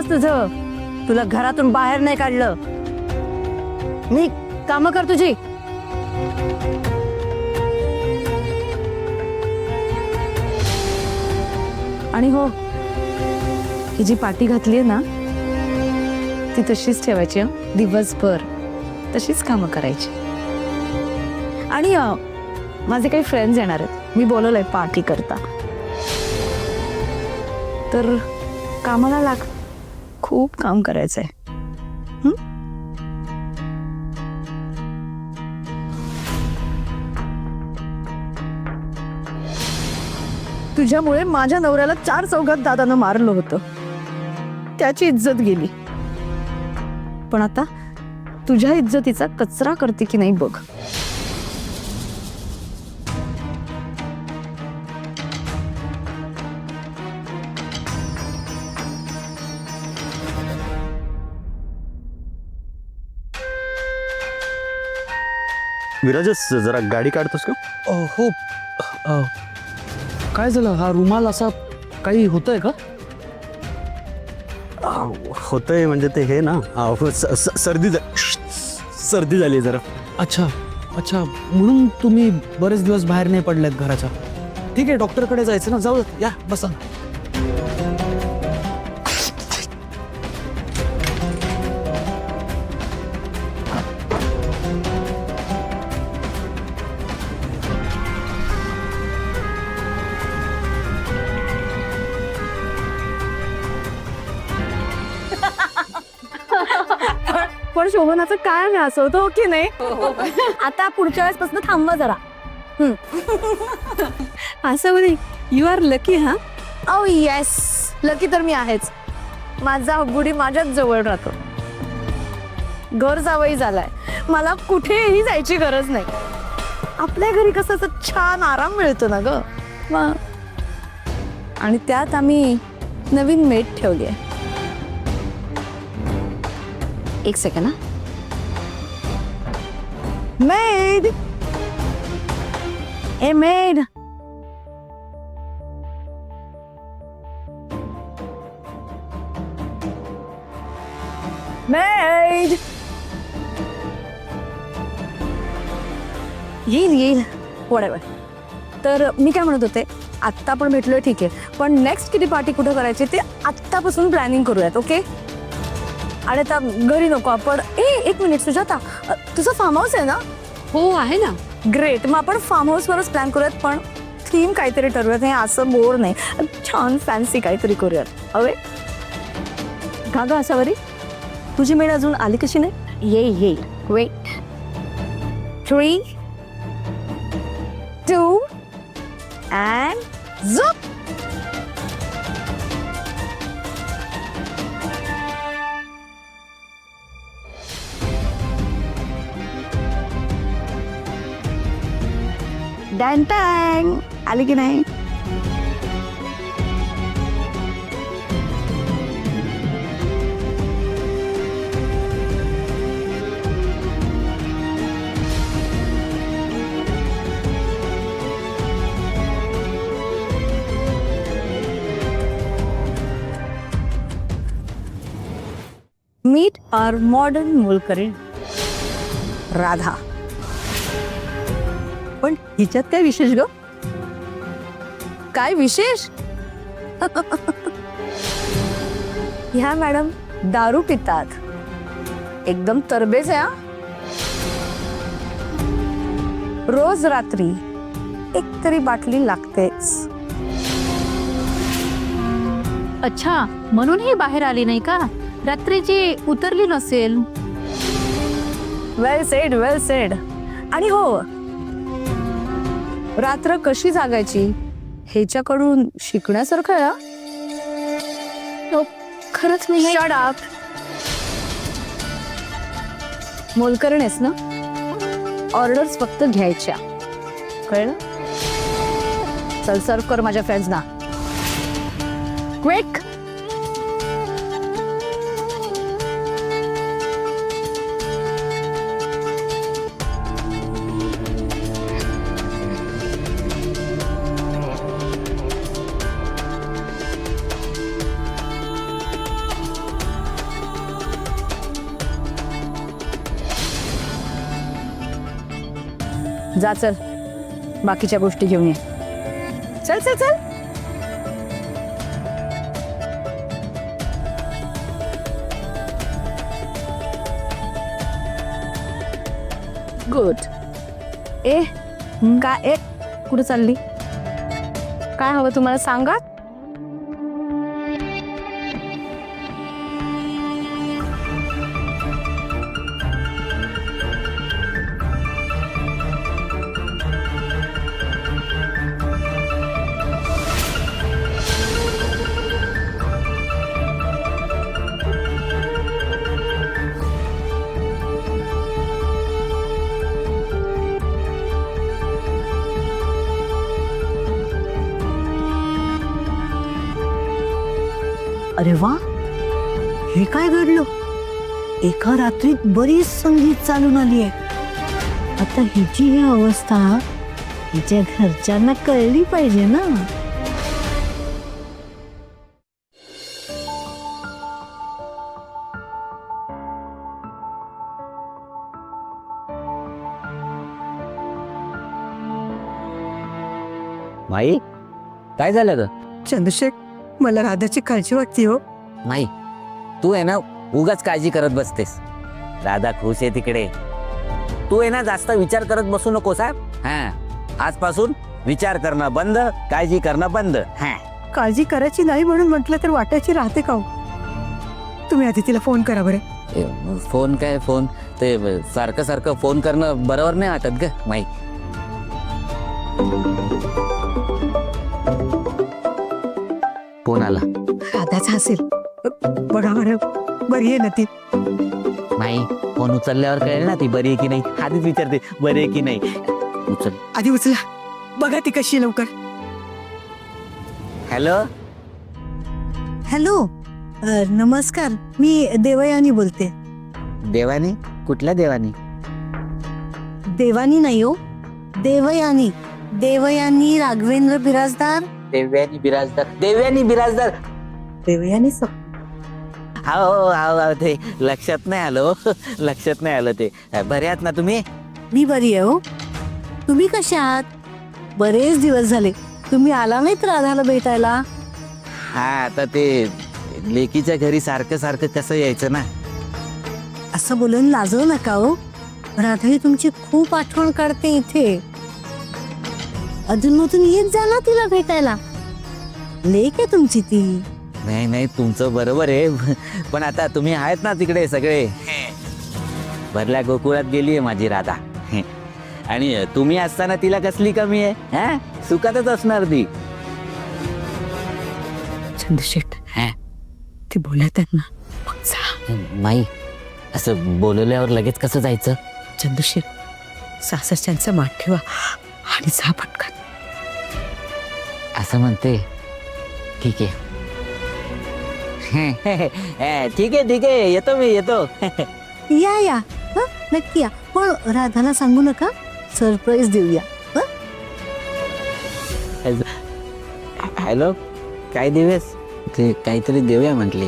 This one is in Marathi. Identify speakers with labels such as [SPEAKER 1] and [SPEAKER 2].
[SPEAKER 1] तुझं तुला घरातून बाहेर नाही काढलं. मी काम कर तुझी. आणि हो, ही जी पाटी घातलीये ना ती तशीच ठेवायची. दिवसभर तशीच कामं करायची. आणि माझे काही फ्रेंड्स येणार आहेत, मी बोलवलंय पार्टी करता. तर कामाला लाग, खूप काम करायचंय. तुझ्यामुळे माझ्या नवऱ्याला 4 चौघात दादानं मारलं होतं, त्याची इज्जत गेली. पण आता तुझ्या इज्जतीचा कचरा करते की नाही बघ.
[SPEAKER 2] विराजस, जरा गाडी काढतोस का?
[SPEAKER 3] हो. काय झालं? हा रुमाल असा काही होतंय का?
[SPEAKER 2] होतंय म्हणजे ते हे ना, सर्दी झाली जरा.
[SPEAKER 3] अच्छा अच्छा, म्हणून तुम्ही बरेच दिवस बाहेर नाही पडलेत घराच्या. ठीक आहे, डॉक्टरकडे जायचं ना, जाऊ या, बसा.
[SPEAKER 1] पण शोभनाचं काय नाही असं की नाही. आता पुढच्या वेळेसपासून थांबवा जरा. असं म्हणे यू आर लकी. हा, ओ येस, लकी तर मी आहेच. माझा गुढी माझ्याच जवळ राहतो. घर जावई झालाय, मला कुठेही जायची गरज नाही. आपल्या घरी कसं असं छान आराम मिळतो ना ग. आणि त्यात आम्ही नवीन मेट ठेवली आहे. एक सेकंड. हा, मेड. ए मेड, मेड. येईल येईल वडेवर. तर मी काय म्हणत होते, आत्ता आपण भेटलोय ठीक आहे, पण नेक्स्ट किती पार्टी कुठं करायची ते आत्तापासून प्लॅनिंग करूयात. ओके? आणि आता घरी नको आपण. एक मिनिट सुजाता, तुझं फार्म हाऊस आहे ना?
[SPEAKER 4] हो आहे ना.
[SPEAKER 1] ग्रेट, मग आपण फार्म हाऊसवरच प्लॅन करूयात. पण थीम काहीतरी ठरवूयात. हे असं बोर नाही, छान फॅन्सी काहीतरी करूयात. हवे का ग असावरी? तुझी मेड अजून आली कशी नाही? येईल. वेट. 3, 2 and zip. डॅन टँग आली की नाही? मीट आर मॉडर्न मोलकरीण राधा. पण हिच्यात काय विशेष ग? काय विशेष? ह्या मॅडम दारू पितात, एकदम तरबेज आहे. रोज रात्री एक तरी बाटली लागतेच.
[SPEAKER 4] अच्छा, म्हणून ही बाहेर आली नाही का? रात्रीची उतरली नसेल.
[SPEAKER 1] वेल सेड, वेल सेड. आणि हो, रात्र कशी जागायची ह्याच्याकडून शिकण्यासारखं आहे.
[SPEAKER 4] हो, खरंच नाही.
[SPEAKER 1] Shut up. मोलकरीण आहेस ना, ऑर्डर्स फक्त घ्यायच्या, कळलं? चल सर्व कर माझ्या फ्रेंड्सना. क्विक. जा चल, बाकीच्या गोष्टी घेऊन ये. चल चल चल. गुड. काय कुठे चालली? काय हवं तुम्हाला सांगा.
[SPEAKER 5] अरे वा, हे काय घडलं? एका रात्रीत बरीच संगीत चालून आली आहे. आता हिची ही अवस्था हिच्या घरच्यांना कळली पाहिजे ना.
[SPEAKER 6] माई काय झालं ग?
[SPEAKER 5] चंद्रशेखर, मला राधाची काळजी वाटते हो.
[SPEAKER 6] नाही, तू आहे ना उगाच काळजी करत बसतेस. राधा खुश आहे तिकडे. तू आहे ना जास्त विचार करत बसू नको साहेब. हा, आजपासून विचार करणं बंद, काळजी करणं बंद. हा,
[SPEAKER 5] काळजी करायची नाही म्हणून म्हटलं तर वाटायची राहते का हो? तुम्ही आधी तिला फोन करा बरं.
[SPEAKER 6] फोन काय फोन, ते सारखं सारखं फोन करणं बरोबर नाही वाटत ग माई. फोन आला.
[SPEAKER 5] राधाचा असेल, बघा बरं, बरी आहे ना ती?
[SPEAKER 6] नाही, फोन उचलल्यावर कळेल ना ती बरी आहे की नाही. आधीच विचारते बरी आहे की नाही. उचल.
[SPEAKER 5] आधी उचला, बघा ती कशी आहे लवकर.
[SPEAKER 6] हॅलो.
[SPEAKER 5] हॅलो, नमस्कार, मी देवयानी बोलते.
[SPEAKER 6] देवानी? कुठल्या देवानी?
[SPEAKER 5] देवानी नाही हो, देवयानी. देवयानी राघवेंद्र बिराजदार.
[SPEAKER 6] देव्यानी बिराजदार. देव्यानी बिराजदार.
[SPEAKER 5] देवयानी
[SPEAKER 6] हो ते लक्षात नाही आलो. लक्षात नाही आलं ते. बरे आहात ना तुम्ही?
[SPEAKER 5] मी बरी आहे हो. तुम्ही कशा आहात? बरेच दिवस झाले, तुम्ही आला नाहीत राधाला भेटायला.
[SPEAKER 6] हा, आता ते लेकीच्या घरी सारखं सारखं कसं यायचं ना.
[SPEAKER 5] असं बोलून लाजवू नका हो. राधा ही तुमची खूप आठवण काढते इथे. अजूनमधून येत जा ना तिला भेटायला. लेक आहे तुमची ती.
[SPEAKER 6] नाही नाही, तुमचं बरोबर आहे. पण आता तुम्ही आहेत ना तिकडे सगळे. भरल्या गोकुळात गेलीये माझी राधा. आणि तुम्ही असताना तिला कसली कमी आहे? हा, सुखातच असणार ती.
[SPEAKER 5] चंद्रशेखर,
[SPEAKER 6] हा,
[SPEAKER 5] ते बोलत आहेत ना, मग जा.
[SPEAKER 6] माई, असं बोलवल्यावर लगेच कसं जायचं?
[SPEAKER 5] चंद्रशेखर, सासरच्यांचा माठ ठेवा आणि जा पटकन.
[SPEAKER 6] असं म्हणते. ठीक आहे. ठीक आहे ठीक आहे, येतो मी, येतो.
[SPEAKER 5] या हं, नक्की या. पण राधाला सांगू नका, सरप्राईज देऊया.
[SPEAKER 6] हॅलो, काय देऊयास? ते काहीतरी देऊया म्हटले.